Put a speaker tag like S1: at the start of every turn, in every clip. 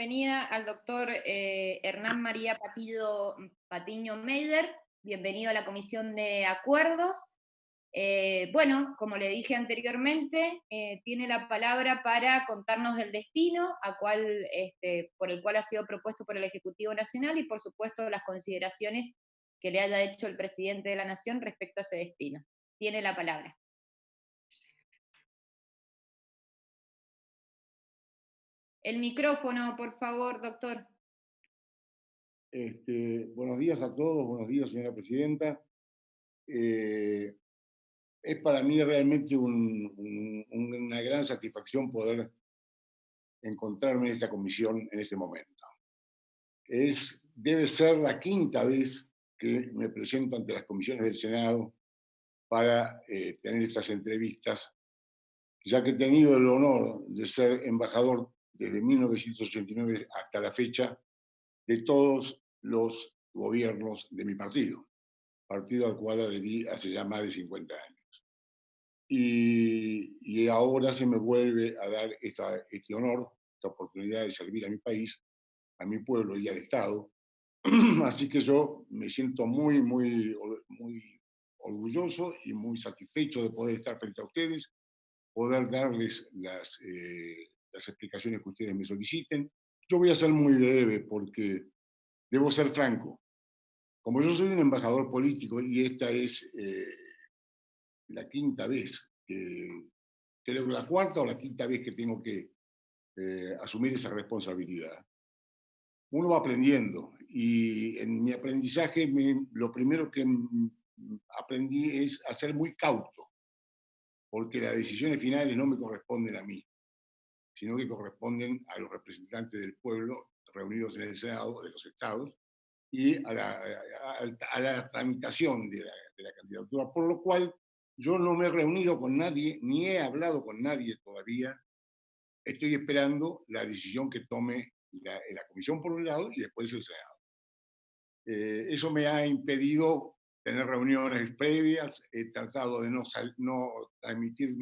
S1: bienvenida al doctor Hernán María Patiño Meider. Bienvenido a la Comisión de Acuerdos. Bueno, como le dije anteriormente, tiene la palabra para contarnos del destino por el cual ha sido propuesto por el Ejecutivo Nacional y, por supuesto, las consideraciones que le haya hecho el presidente de la Nación respecto a ese destino. Tiene la palabra. El micrófono, por favor, doctor.
S2: Buenos días a todos, buenos días, señora presidenta. Es para mí realmente una gran satisfacción poder encontrarme en esta comisión en este momento. Debe ser la quinta vez que me presento ante las comisiones del Senado para tener estas entrevistas, ya que he tenido el honor de ser embajador desde 1989 hasta la fecha de todos los gobiernos de mi partido al cual adherí hace ya más de 50 años. Y ahora se me vuelve a dar este honor, esta oportunidad de servir a mi país, a mi pueblo y al Estado. Así que yo me siento muy orgulloso y muy satisfecho de poder estar frente a ustedes, poder darles las explicaciones que ustedes me soliciten. Yo voy a ser muy breve porque debo ser franco. Como yo soy un embajador político y esta es la quinta vez, creo que la cuarta o la quinta vez que tengo que asumir esa responsabilidad, uno va aprendiendo y en mi aprendizaje lo primero que aprendí es a ser muy cauto, porque las decisiones finales no me corresponden a mí, sino que corresponden a los representantes del pueblo reunidos en el Senado de los estados y a la tramitación de la candidatura, por lo cual yo no me he reunido con nadie, ni he hablado con nadie todavía. Estoy esperando la decisión que tome la comisión por un lado y después el Senado. Eso me ha impedido tener reuniones previas, he tratado de no transmitir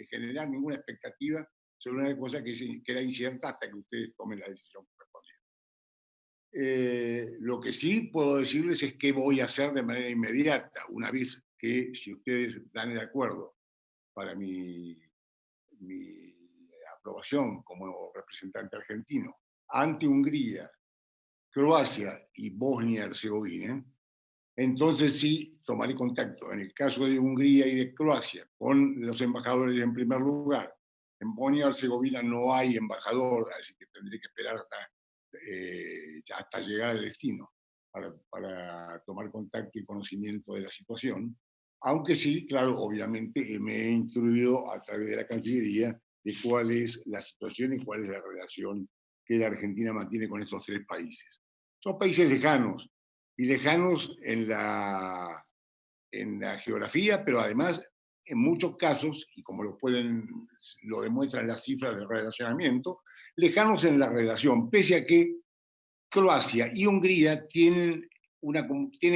S2: generar ninguna expectativa sobre una cosa que era incierta hasta que ustedes tomen la decisión correspondiente. Lo que sí puedo decirles es qué voy a hacer de manera inmediata, una vez que, si ustedes dan el acuerdo para mi aprobación como representante argentino ante Hungría, Croacia y Bosnia-Herzegovina, entonces sí tomaré contacto, en el caso de Hungría y de Croacia, con los embajadores en primer lugar. En Bosnia-Herzegovina no hay embajador, así que tendré que esperar hasta llegar al destino para tomar contacto y conocimiento de la situación. Aunque sí, claro, obviamente me he instruido a través de la Cancillería de cuál es la situación y cuál es la relación que la Argentina mantiene con estos tres países. Son países lejanos, y lejanos en la geografía, pero además en muchos casos, y como lo demuestran las cifras del relacionamiento, lejanos en la relación, pese a que Croacia y Hungría tienen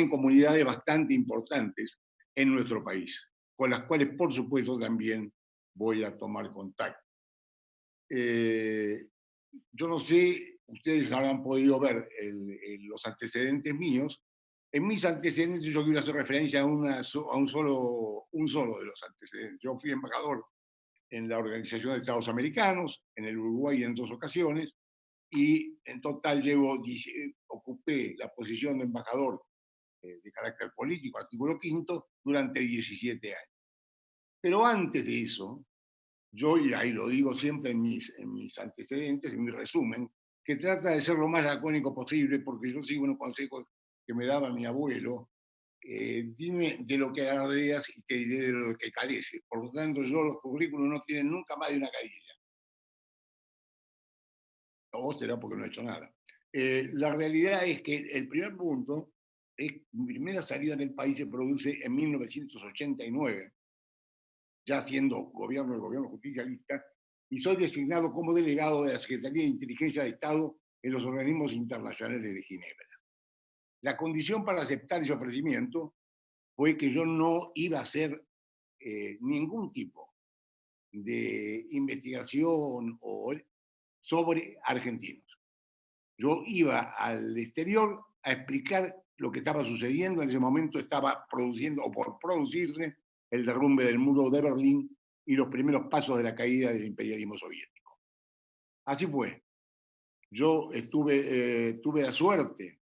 S2: comunidades bastante importantes en nuestro país, con las cuales, por supuesto, también voy a tomar contacto. Yo no sé, ustedes habrán podido ver los antecedentes míos. En mis antecedentes yo quiero hacer referencia a un solo de los antecedentes. Yo fui embajador en la Organización de Estados Americanos, en el Uruguay en 2 ocasiones, y en total ocupé la posición de embajador de carácter político, artículo 5, durante 17 años. Pero antes de eso, yo, y ahí lo digo siempre en mis antecedentes, en mi resumen, que trata de ser lo más lacónico posible, porque yo sigo unos consejos que me daba mi abuelo. Dime de lo que alardeas y te diré de lo que careces. Por lo tanto, los currículos no tienen nunca más de una carilla. O será porque no he hecho nada. La realidad es que el primer punto es mi primera salida en el país se produce en 1989, ya siendo el gobierno justicialista, y soy designado como delegado de la Secretaría de Inteligencia de Estado en los organismos internacionales de Ginebra. La condición para aceptar ese ofrecimiento fue que yo no iba a hacer ningún tipo de investigación sobre argentinos. Yo iba al exterior a explicar lo que estaba sucediendo. En ese momento estaba produciendo o por producirse el derrumbe del muro de Berlín y los primeros pasos de la caída del imperialismo soviético. Así fue. Yo tuve la suerte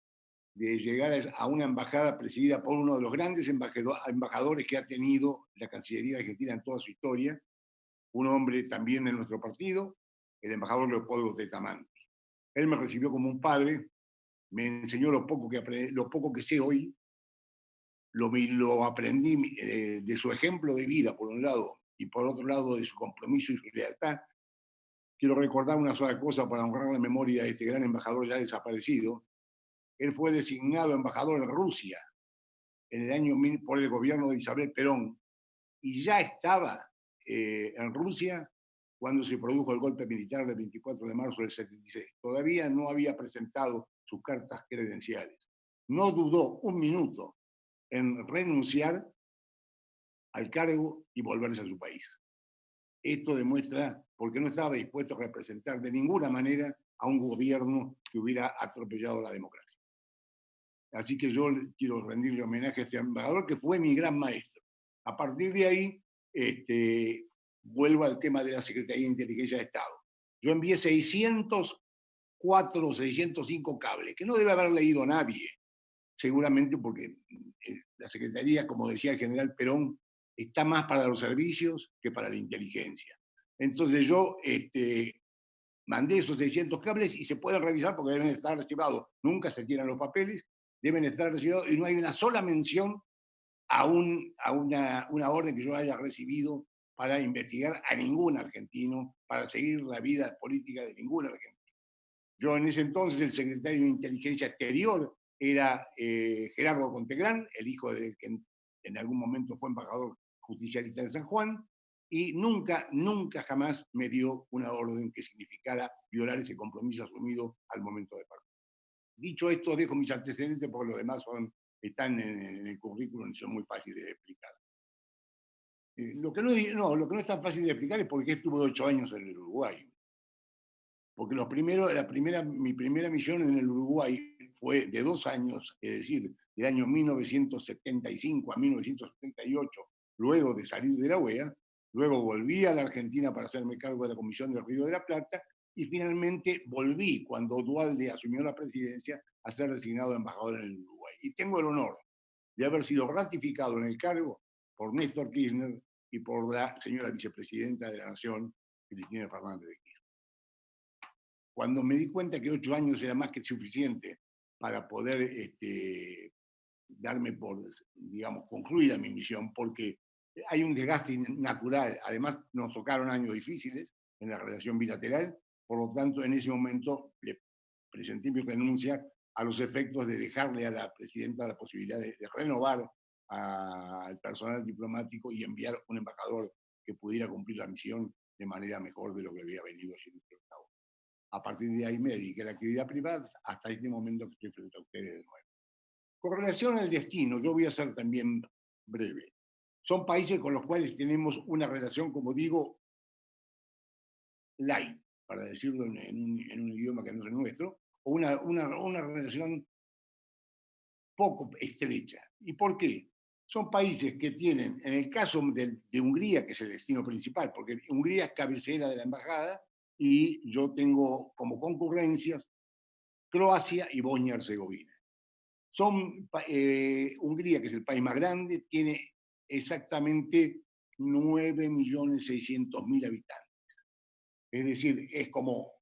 S2: de llegar a una embajada presidida por uno de los grandes embajadores que ha tenido la Cancillería Argentina en toda su historia, un hombre también de nuestro partido, el embajador Leopoldo Tetamán. Él me recibió como un padre, me enseñó lo poco que sé hoy, lo aprendí de su ejemplo de vida, por un lado, y por otro lado de su compromiso y su lealtad. Quiero recordar una sola cosa para honrar la memoria de este gran embajador ya desaparecido. Él fue designado embajador en Rusia en el año 1000 por el gobierno de Isabel Perón y ya estaba en Rusia cuando se produjo el golpe militar del 24 de marzo del 76. Todavía no había presentado sus cartas credenciales. No dudó un minuto en renunciar al cargo y volverse a su país. Esto demuestra porque no estaba dispuesto a representar de ninguna manera a un gobierno que hubiera atropellado la democracia. Así que yo quiero rendirle homenaje a este embajador que fue mi gran maestro. A partir de ahí, vuelvo al tema de la Secretaría de Inteligencia de Estado. Yo envié 604 o 605 cables, que no debe haber leído nadie, seguramente porque la Secretaría, como decía el general Perón, está más para los servicios que para la inteligencia. Entonces yo mandé esos 600 cables y se pueden revisar porque deben estar archivados. Nunca se tiran los papeles, deben estar archivados y no hay una sola mención a una orden que yo haya recibido para investigar a ningún argentino, para seguir la vida política de ningún argentino. Yo en ese entonces el secretario de Inteligencia Exterior era Gerardo Contegrán, el hijo de que en algún momento fue embajador justicialista de San Juan, y nunca jamás me dio una orden que significara violar ese compromiso asumido al momento de partir. Dicho esto, dejo mis antecedentes porque los demás están en el currículum y son muy fáciles de explicar. Lo que no es tan fácil de explicar es por qué estuve 8 años en el Uruguay. Porque mi primera misión en el Uruguay fue de 2 años, es decir, del año 1975 a 1978, luego de salir de la OEA. Luego volví a la Argentina para hacerme cargo de la Comisión del Río de la Plata y finalmente volví cuando Duhalde asumió la presidencia a ser designado embajador en el Uruguay. Y tengo el honor de haber sido ratificado en el cargo por Néstor Kirchner y por la señora vicepresidenta de la Nación, Cristina Fernández de Kirchner. Cuando me di cuenta que 8 años era más que suficiente para poder darme por, digamos, concluida mi misión, porque hay un desgaste natural. Además, nos tocaron años difíciles en la relación bilateral, por lo tanto, en ese momento le presenté mi renuncia a los efectos de dejarle a la presidenta la posibilidad de renovar al personal diplomático y enviar un embajador que pudiera cumplir la misión de manera mejor de lo que había venido haciendo hasta ahora. A partir de ahí me dediqué a la actividad privada hasta este momento que estoy frente a ustedes de nuevo. Con relación al destino, yo voy a ser también breve. Son países con los cuales tenemos una relación, como digo, light, para decirlo en un idioma que no es el nuestro, o una relación poco estrecha. ¿Y por qué? Son países que tienen, en el caso de Hungría, que es el destino principal, porque Hungría es cabecera de la embajada, y yo tengo como concurrencias Croacia y Bosnia-Herzegovina. Hungría, que es el país más grande, tiene exactamente 9.600.000 habitantes. Es decir, es como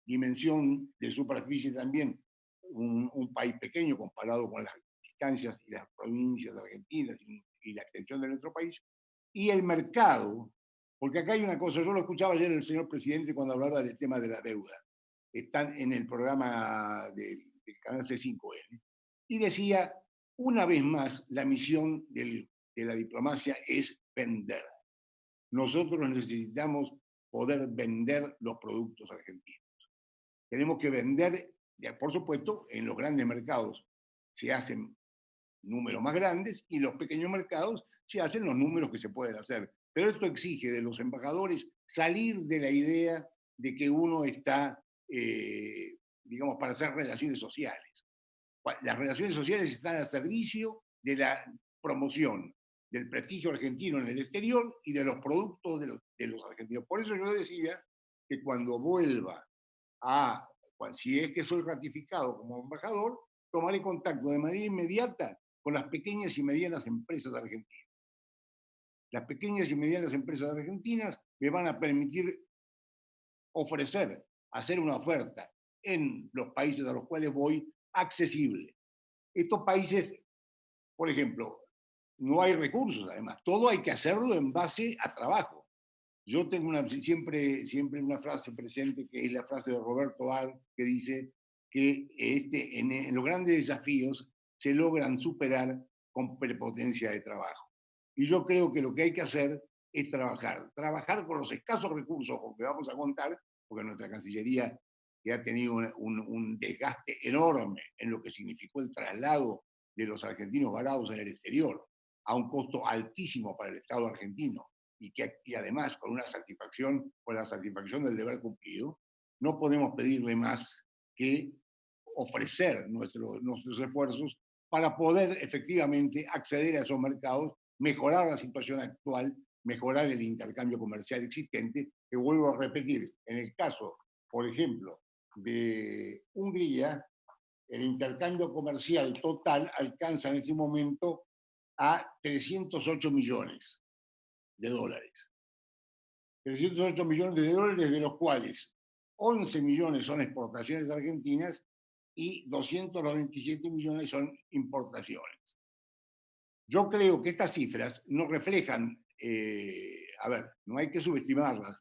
S2: dimensión de superficie también un país pequeño comparado con las distancias y las provincias argentinas y la extensión de nuestro país. Y el mercado, porque acá hay una cosa, yo lo escuchaba ayer el señor presidente cuando hablaba del tema de la deuda. Están en el programa del canal C5N. Y decía, una vez más, la misión de la diplomacia es vender. Nosotros necesitamos poder vender los productos argentinos. Tenemos que vender, por supuesto, en los grandes mercados se hacen números más grandes y en los pequeños mercados se hacen los números que se pueden hacer. Pero esto exige de los embajadores salir de la idea de que uno está, digamos, para hacer relaciones sociales. Las relaciones sociales están al servicio de la promoción del prestigio argentino en el exterior y de los productos de los argentinos. Por eso yo decía que cuando vuelva a, si es que soy ratificado como embajador, tomaré contacto de manera inmediata con las pequeñas y medianas empresas argentinas. Las pequeñas y medianas empresas argentinas me van a permitir ofrecer, hacer una oferta en los países a los cuales voy accesible. Estos países, por ejemplo, no hay recursos, además, todo hay que hacerlo en base a trabajo. Yo tengo siempre una frase presente, que es la frase de Roberto Al, que dice que en los grandes desafíos se logran superar con prepotencia de trabajo. Y yo creo que lo que hay que hacer es trabajar con los escasos recursos con que vamos a contar, porque nuestra Cancillería, que ha tenido un desgaste enorme en lo que significó el traslado de los argentinos varados en el exterior, a un costo altísimo para el Estado argentino, y además con la satisfacción del deber cumplido, no podemos pedirle más que ofrecer nuestros esfuerzos para poder efectivamente acceder a esos mercados, mejorar la situación actual, mejorar el intercambio comercial existente, que vuelvo a repetir, en el caso, por ejemplo, de Hungría, el intercambio comercial total alcanza en este momento a 308 millones de dólares. 308 millones de dólares, de los cuales 11 millones son exportaciones argentinas y 297 millones son importaciones. Yo creo que estas cifras no reflejan, no hay que subestimarlas.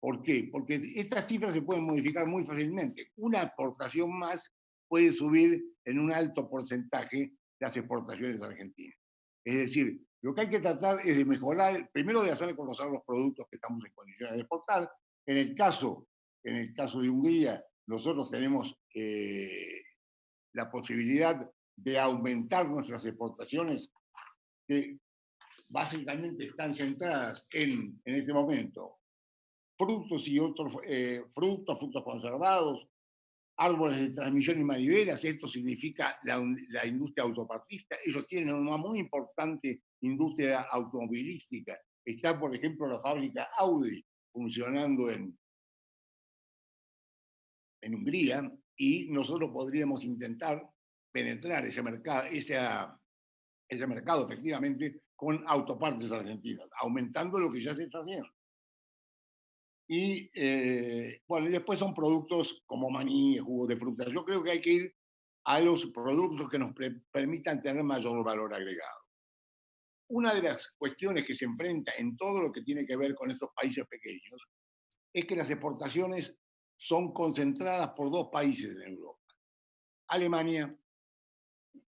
S2: ¿Por qué? Porque estas cifras se pueden modificar muy fácilmente. Una exportación más puede subir en un alto porcentaje las exportaciones argentinas. Es decir, lo que hay que tratar es de mejorar, primero de hacer conocer los productos que estamos en condiciones de exportar. En el caso de Hungría, nosotros tenemos la posibilidad de aumentar nuestras exportaciones, que básicamente están centradas en este momento, frutos y otros frutos conservados, árboles de transmisión y manivelas. Esto significa la industria autopartista. Ellos tienen una muy importante industria automovilística. Está, por ejemplo, la fábrica Audi funcionando en Hungría, y nosotros podríamos intentar penetrar ese mercado efectivamente con autopartes argentinas, aumentando lo que ya se está haciendo. Y y después son productos como maní, jugos de frutas. Yo creo que hay que ir a los productos que nos permitan tener mayor valor agregado. Una de las cuestiones que se enfrenta en todo lo que tiene que ver con estos países pequeños es que las exportaciones son concentradas por dos países en Europa, Alemania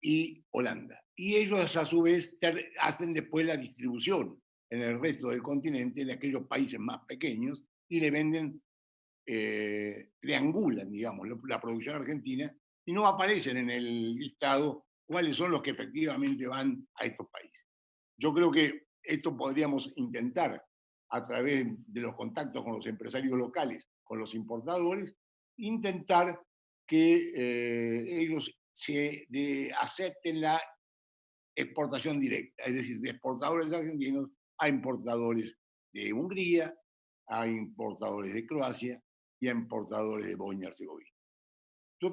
S2: y Holanda. Y ellos a su vez hacen después la distribución en el resto del continente, de aquellos países más pequeños, y le venden, triangulan, digamos, la producción argentina, y no aparecen en el listado cuáles son los que efectivamente van a estos países. Yo creo que esto podríamos intentar, a través de los contactos con los empresarios locales, con los importadores, intentar que ellos acepten la exportación directa, es decir, de exportadores argentinos a importadores de Hungría, a importadores de Croacia y a importadores de Bosnia y Herzegovina. Yo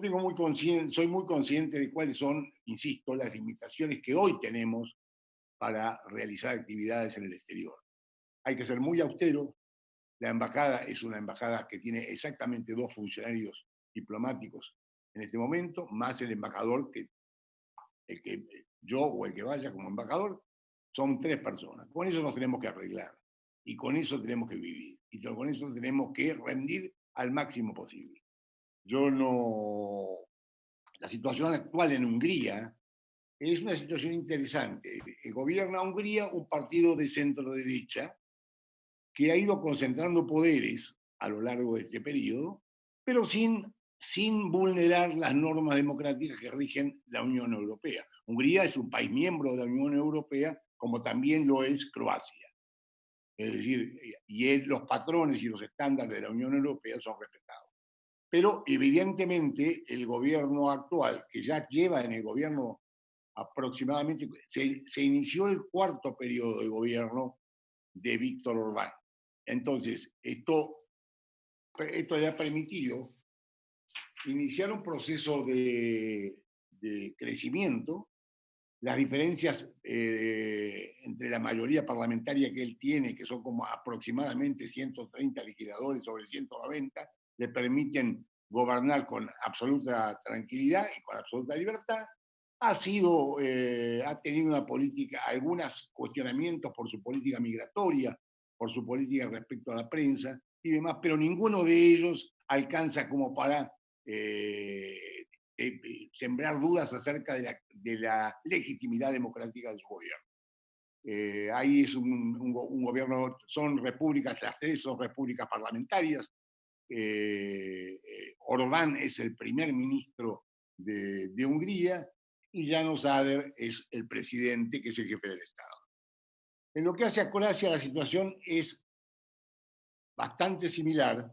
S2: soy muy consciente de cuáles son, insisto, las limitaciones que hoy tenemos para realizar actividades en el exterior. Hay que ser muy austero. La embajada es una embajada que tiene exactamente 2 funcionarios diplomáticos en este momento, más el embajador, el que yo o el que vaya como embajador, son 3 personas. Con eso nos tenemos que arreglar, y con eso tenemos que vivir, y con eso tenemos que rendir al máximo posible. La situación actual en Hungría es una situación interesante. Gobierna Hungría un partido de centro derecha que ha ido concentrando poderes a lo largo de este periodo, pero sin vulnerar las normas democráticas que rigen la Unión Europea. Hungría es un país miembro de la Unión Europea, como también lo es Croacia. Es decir, los patrones y los estándares de la Unión Europea son respetados. Pero evidentemente el gobierno actual, que ya lleva en el gobierno aproximadamente, se inició el cuarto periodo de gobierno de Víctor Orbán. Entonces, esto le ha permitido iniciar un proceso de crecimiento. Las diferencias entre la mayoría parlamentaria que él tiene, que son como aproximadamente 130 legisladores sobre 190, le permiten gobernar con absoluta tranquilidad y con absoluta libertad. Ha tenido una política, algunos cuestionamientos por su política migratoria, por su política respecto a la prensa y demás, pero ninguno de ellos alcanza como para sembrar dudas acerca de la legitimidad democrática de su gobierno. Ahí es un gobierno, son repúblicas, las tres son repúblicas parlamentarias. Orbán es el primer ministro de Hungría y János Áder es el presidente, que es el jefe del Estado. En lo que hace a Croacia, la situación es bastante similar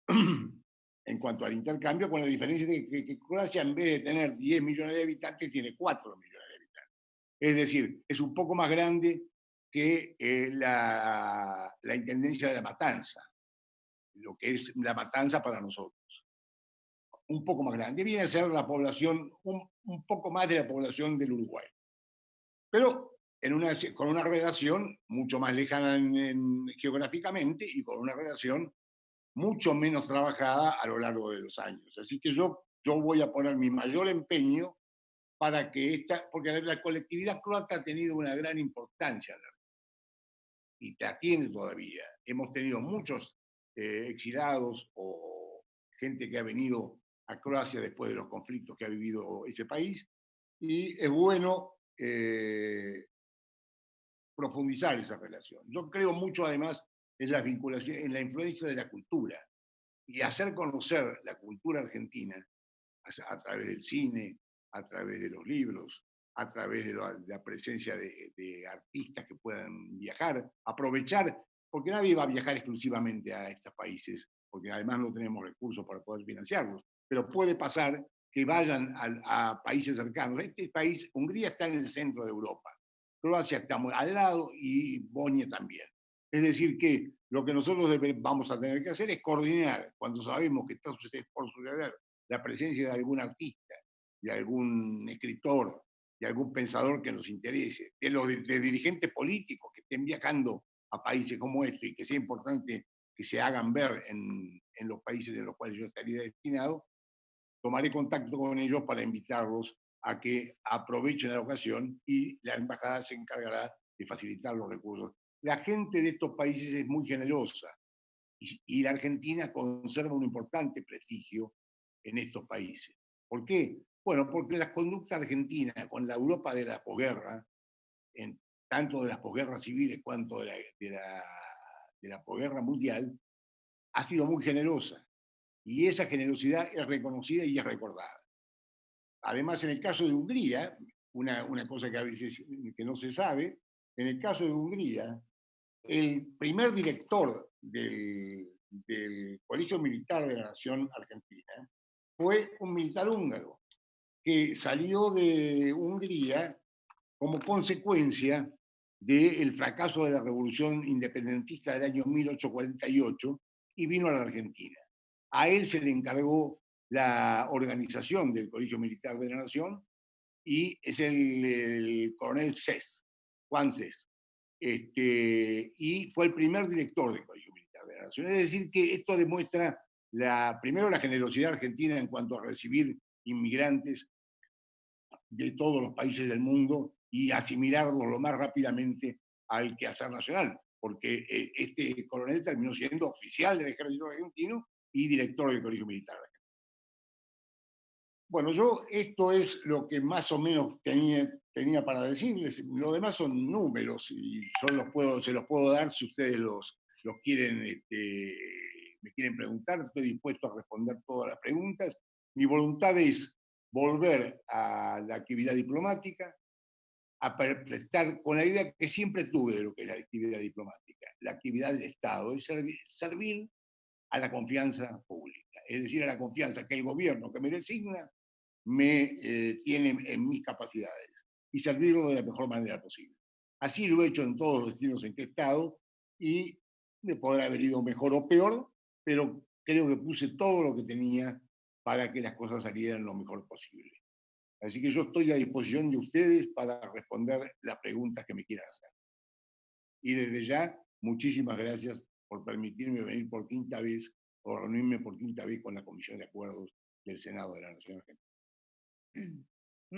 S2: en cuanto al intercambio, con la diferencia de que Croacia, en vez de tener 10 millones de habitantes, tiene 4 millones de habitantes. Es decir, es un poco más grande que la Intendencia de La Matanza, lo que es La Matanza para nosotros. Un poco más grande. Viene a ser la población, un poco más de la población del Uruguay. Pero con una relación mucho más lejana geográficamente y con una relación mucho menos trabajada a lo largo de los años. Así que yo voy a poner mi mayor empeño para que porque la colectividad croata ha tenido una gran importancia y la tiene todavía. Hemos tenido muchos exilados o gente que ha venido a Croacia después de los conflictos que ha vivido ese país, y es bueno profundizar esa relación. Yo creo mucho además en la vinculación, en la influencia de la cultura, y hacer conocer la cultura argentina a través del cine, a través de los libros, a través de la presencia de artistas que puedan viajar, aprovechar, porque nadie va a viajar exclusivamente a estos países, porque además no tenemos recursos para poder financiarlos, pero puede pasar que vayan a países cercanos. Este país, Hungría, está en el centro de Europa, Croacia está muy al lado y Bosnia también. Es decir, que lo que nosotros vamos a tener que hacer es coordinar, cuando sabemos que está por suceder la presencia de algún artista, de algún escritor, de algún pensador que nos interese, de dirigentes políticos que estén viajando a países como este y que sea importante que se hagan ver en los países en los cuales yo estaría destinado, tomaré contacto con ellos para invitarlos a que aprovechen la ocasión y la embajada se encargará de facilitar los recursos. La gente de estos países es muy generosa y la Argentina conserva un importante prestigio en estos países. ¿Por qué? Bueno, porque la conducta argentina con la Europa de la posguerra, tanto de las posguerras civiles cuanto de la posguerra mundial, ha sido muy generosa. Y esa generosidad es reconocida y es recordada. Además, en el caso de Hungría, una cosa que a veces que no se sabe, en el caso de Hungría, el primer director del Colegio Militar de la Nación Argentina fue un militar húngaro que salió de Hungría como consecuencia del fracaso de la revolución independentista del año 1848 y vino a la Argentina. A él se le encargó la organización del Colegio Militar de la Nación y es el coronel Cés, Juan Cés. Y fue el primer director del Colegio Militar de la Nación. Es decir, que esto demuestra primero la generosidad argentina en cuanto a recibir inmigrantes de todos los países del mundo y asimilarlos lo más rápidamente al quehacer nacional, porque este coronel terminó siendo oficial del ejército argentino y director del Colegio Militar. Bueno, esto es lo que más o menos tenía para decirles. Lo demás son números y se los puedo dar si ustedes los quieren, me quieren preguntar. Estoy dispuesto a responder todas las preguntas. Mi voluntad es volver a la actividad diplomática, prestar con la idea que siempre tuve de lo que es la actividad diplomática, la actividad del Estado, es servir a la confianza pública, es decir, a la confianza que el gobierno que me designa me tiene en mis capacidades y servirlo de la mejor manera posible. Así lo he hecho en todos los destinos en que he estado y me podrá haber ido mejor o peor, pero creo que puse todo lo que tenía para que las cosas salieran lo mejor posible. Así que yo estoy a disposición de ustedes para responder las preguntas que me quieran hacer. Y desde ya, muchísimas gracias por permitirme venir por quinta vez o reunirme por quinta vez con la Comisión de Acuerdos del Senado de la Nación Argentina.